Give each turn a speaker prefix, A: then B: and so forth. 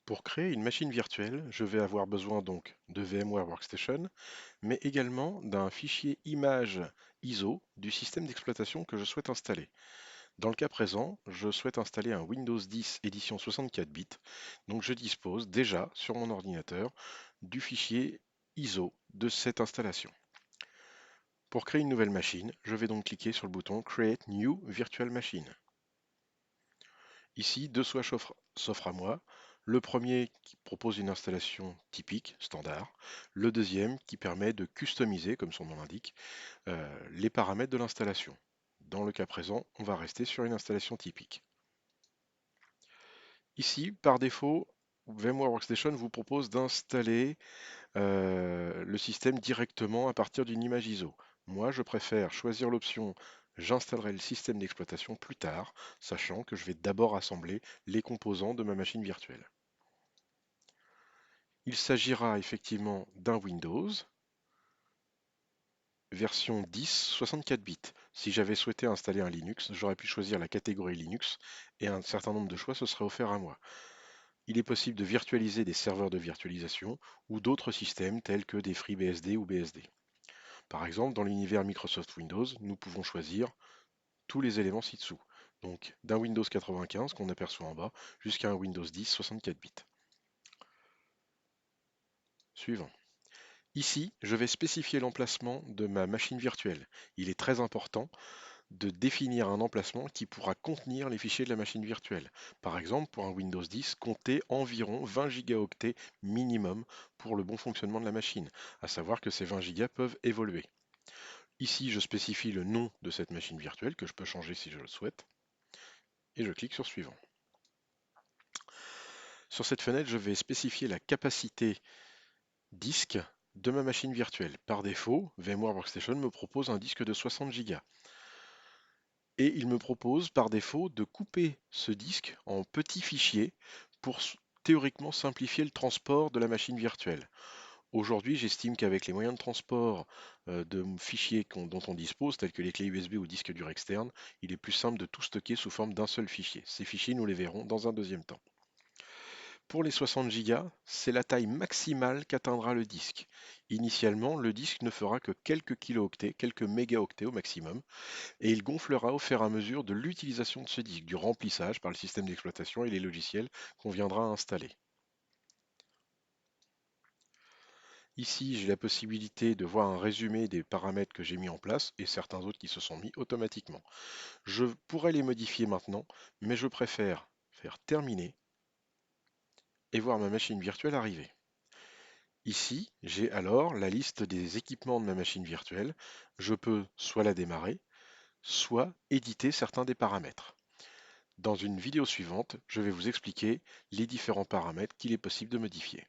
A: Pour créer une machine virtuelle, je vais avoir besoin donc de VMware Workstation, mais également d'un fichier image ISO du système d'exploitation que je souhaite installer. Dans le cas présent, je souhaite installer un Windows 10 édition 64 bits, donc je dispose déjà sur mon ordinateur du fichier ISO de cette installation. Pour créer une nouvelle machine, je vais donc cliquer sur le bouton Create New Virtual Machine. Ici, deux choix s'offrent à moi. Le premier qui propose une installation typique, standard. Le deuxième qui permet de customiser, comme son nom l'indique, les paramètres de l'installation. Dans le cas présent, on va rester sur une installation typique. Ici, par défaut, VMware Workstation vous propose d'installer le système directement à partir d'une image ISO. Moi, je préfère choisir l'option J'installerai le système d'exploitation plus tard, sachant que je vais d'abord assembler les composants de ma machine virtuelle. Il s'agira effectivement d'un Windows version 10 64 bits. Si j'avais souhaité installer un Linux, j'aurais pu choisir la catégorie Linux et un certain nombre de choix se serait offert à moi. Il est possible de virtualiser des serveurs de virtualisation ou d'autres systèmes tels que des FreeBSD ou BSD. Par exemple, dans l'univers Microsoft Windows, nous pouvons choisir tous les éléments ci-dessous. Donc d'un Windows 95 qu'on aperçoit en bas jusqu'à un Windows 10 64 bits. Suivant. Ici, je vais spécifier l'emplacement de ma machine virtuelle. Il est très important de définir un emplacement qui pourra contenir les fichiers de la machine virtuelle. Par exemple, pour un Windows 10, comptez environ 20 gigaoctets minimum pour le bon fonctionnement de la machine, à savoir que ces 20 gigas peuvent évoluer. Ici, je spécifie le nom de cette machine virtuelle que je peux changer si je le souhaite, et je clique sur Suivant. Sur cette fenêtre, je vais spécifier la capacité disque de ma machine virtuelle. Par défaut, VMware Workstation me propose un disque de 60 Go. Et il me propose par défaut de couper ce disque en petits fichiers pour théoriquement simplifier le transport de la machine virtuelle. Aujourd'hui, j'estime qu'avec les moyens de transport de fichiers dont on dispose, tels que les clés USB ou disques durs externes, il est plus simple de tout stocker sous forme d'un seul fichier. Ces fichiers, nous les verrons dans un deuxième temps. Pour les 60 Go, c'est la taille maximale qu'atteindra le disque. Initialement, le disque ne fera que quelques kilooctets, quelques mégaoctets au maximum, et il gonflera au fur et à mesure de l'utilisation de ce disque, du remplissage par le système d'exploitation et les logiciels qu'on viendra installer. Ici, j'ai la possibilité de voir un résumé des paramètres que j'ai mis en place et certains autres qui se sont mis automatiquement. Je pourrais les modifier maintenant, mais je préfère faire terminer et voir ma machine virtuelle arriver. Ici, j'ai alors la liste des équipements de ma machine virtuelle. Je peux soit la démarrer, soit éditer certains des paramètres. Dans une vidéo suivante, je vais vous expliquer les différents paramètres qu'il est possible de modifier.